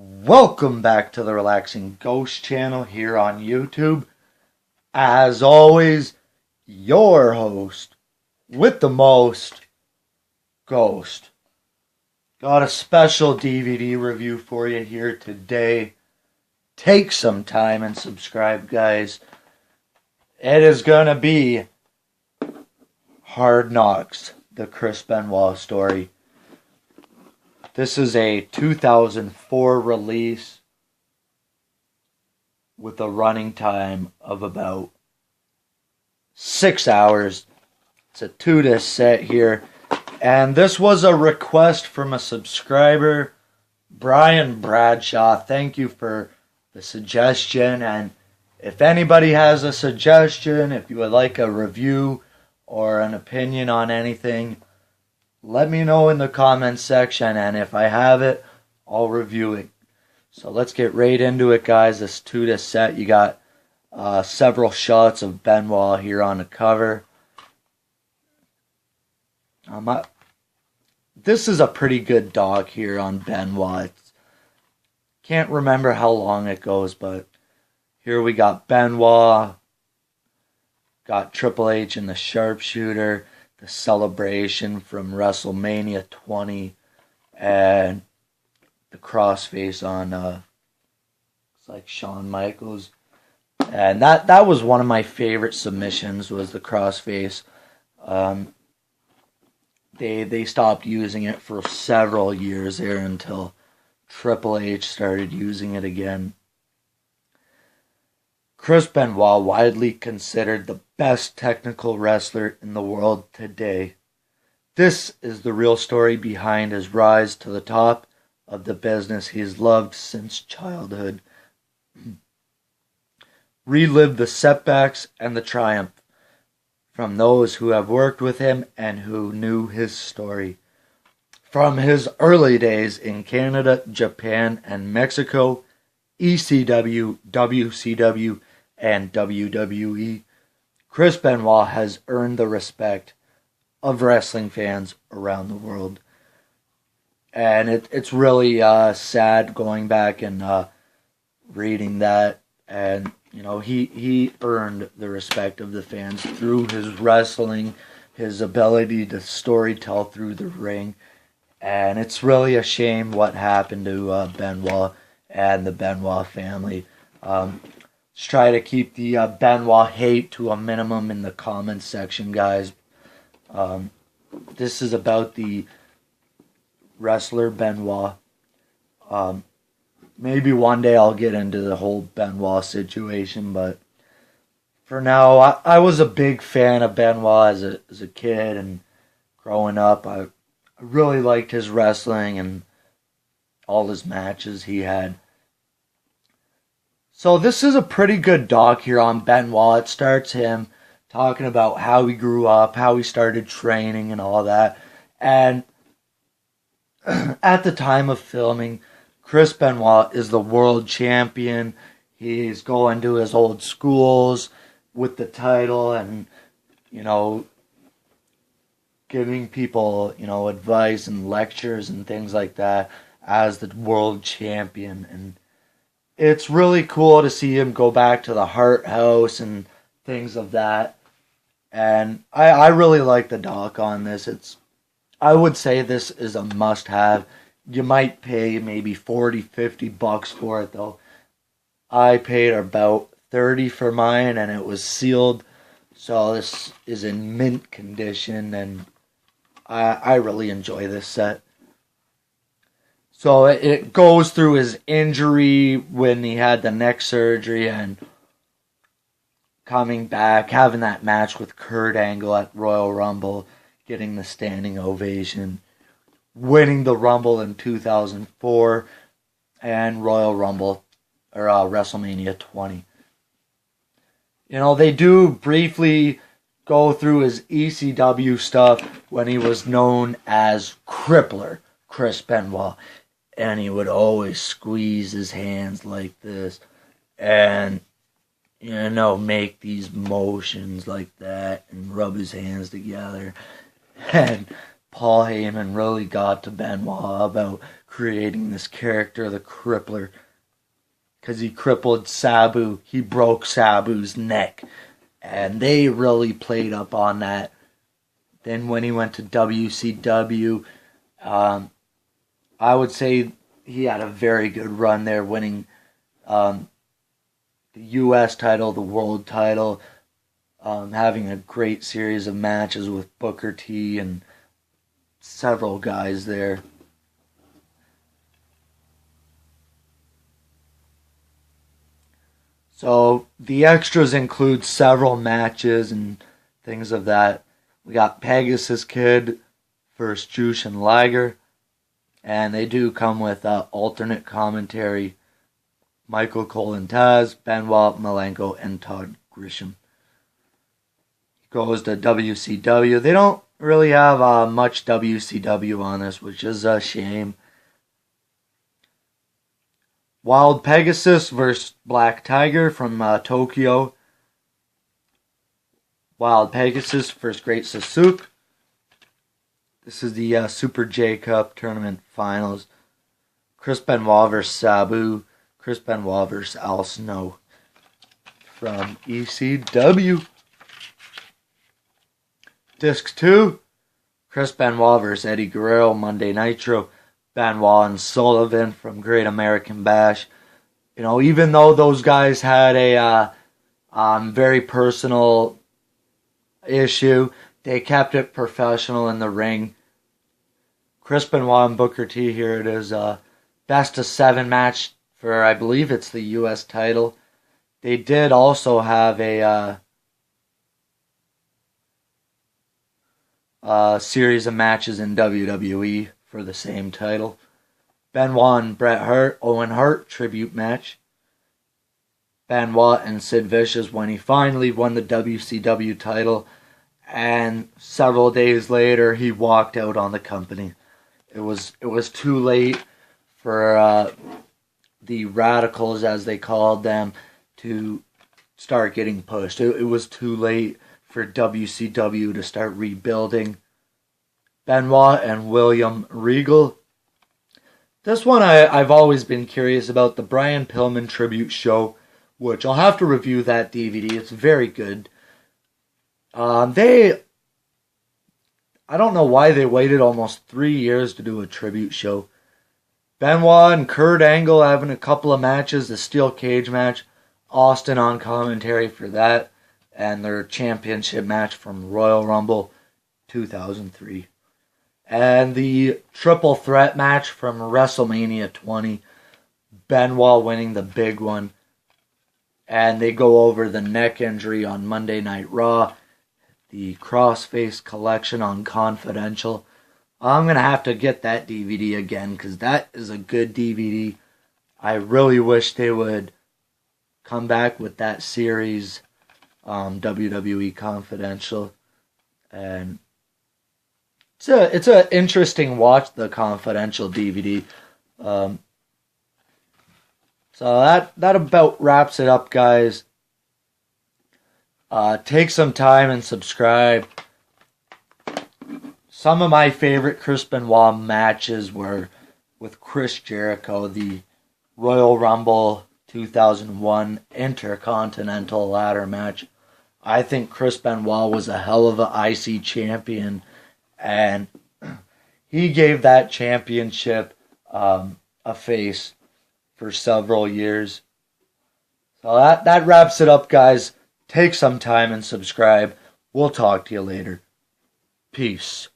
Welcome back to the Relaxing Ghost channel here on YouTube. As always, your host with the most, Ghost. Got a special DVD review for you here today. Take some time and subscribe, guys. It is gonna be Hard Knocks, the Chris Benoit story. This is a 2004 release with a running time of about 6 hours. It's a 2-disc set here. And this was a request from a subscriber, Brian Bradshaw. Thank you for the suggestion. And if anybody has a suggestion, if you would like a review or an opinion on anything, let me know in the comments section, and if I have it, I'll review it. So let's get right into it, guys. This 2-disc set, you got several shots of Benoit here on the cover. This is a pretty good doc here on Benoit. Can't remember how long it goes, but here we got Benoit, got Triple H and the Sharpshooter, the celebration from WrestleMania 20, and the crossface on it's like Shawn Michaels. And that was one of my favorite submissions, was the crossface. They stopped using it for several years there until Triple H started using it again. Chris Benoit, widely considered the best technical wrestler in the world today. This is the real story behind his rise to the top of the business he's loved since childhood. Relive the setbacks and the triumph from those who have worked with him and who knew his story. From his early days in Canada, Japan, and Mexico, ECW, WCW, and WWE, Chris Benoit has earned the respect of wrestling fans around the world. And it's really sad going back and reading that. And, you know, he earned the respect of the fans through his wrestling, his ability to storytell through the ring. And it's really a shame what happened to Benoit and the Benoit family. Let's try to keep the Benoit hate to a minimum in the comments section, guys. This is about the wrestler Benoit. Maybe one day I'll get into the whole Benoit situation, but for now, I was a big fan of Benoit as a kid and growing up. I really liked his wrestling and all his matches he had. So this is a pretty good doc here on Benoit. It starts him talking about how he grew up, how he started training and all that. And at the time of filming, Chris Benoit is the world champion. He's going to his old schools with the title and, you know, giving people, you know, advice and lectures and things like that as the world champion. And it's really cool to see him go back to the Hart House and things of that. And I really like the doc on this. I would say this is a must-have. You might pay maybe $40-50 for it, though. I paid about $30 for mine, and it was sealed. So this is in mint condition, and I really enjoy this set. So it goes through his injury when he had the neck surgery and coming back, having that match with Kurt Angle at Royal Rumble, getting the standing ovation, winning the Rumble in 2004, and Royal Rumble, or WrestleMania 20. You know, they do briefly go through his ECW stuff when he was known as Crippler, Chris Benoit. And he would always squeeze his hands like this and, you know, make these motions like that and rub his hands together. And Paul Heyman really got to Benoit about creating this character, the Crippler, because he crippled Sabu. He broke Sabu's neck, and they really played up on that. Then when he went to WCW, I would say he had a very good run there, winning the U.S. title, the world title, having a great series of matches with Booker T and several guys there. So the extras include several matches and things of that. We got Pegasus Kid versus Jushin Liger, and they do come with alternate commentary. Michael Cole and Taz, Benoit, Malenko, and Todd Grisham. Goes to WCW. They don't really have much WCW on this, which is a shame. Wild Pegasus versus Black Tiger from Tokyo. Wild Pegasus versus Great Sasuke. This is the Super J Cup Tournament Finals. Chris Benoit versus Sabu. Chris Benoit versus Al Snow from ECW. Disc 2. Chris Benoit versus Eddie Guerrero, Monday Nitro. Benoit and Sullivan from Great American Bash. You know, even though those guys had a very personal issue, they kept it professional in the ring. Chris Benoit and Booker T, here it is, best of 7 match for, I believe it's the U.S. title. They did also have a series of matches in WWE for the same title. Benoit and Bret Hart, Owen Hart tribute match. Benoit and Sid Vicious when he finally won the WCW title, and several days later he walked out on the company. It was too late for the radicals, as they called them, to start getting pushed. It was too late for WCW to start rebuilding. Benoit and William Regal. This one I've always been curious about, the Brian Pillman tribute show, which I'll have to review that DVD. It's very good. I don't know why they waited almost 3 years to do a tribute show. Benoit and Kurt Angle having a couple of matches, the steel cage match, Austin on commentary for that, and their championship match from Royal Rumble 2003. And the triple threat match from WrestleMania 20, Benoit winning the big one. And they go over the neck injury on Monday Night Raw, the Crossface collection on Confidential. I'm going to have to get that DVD again, because that is a good DVD. I really wish they would come back with that series, WWE Confidential. And it's a interesting watch, the Confidential DVD. So that about wraps it up, guys. Take some time and subscribe. Some of my favorite Chris Benoit matches were with Chris Jericho, the Royal Rumble 2001 Intercontinental Ladder match. I think Chris Benoit was a hell of a IC champion, and he gave that championship a face for several years. So that wraps it up, guys. Take some time and subscribe. We'll talk to you later. Peace.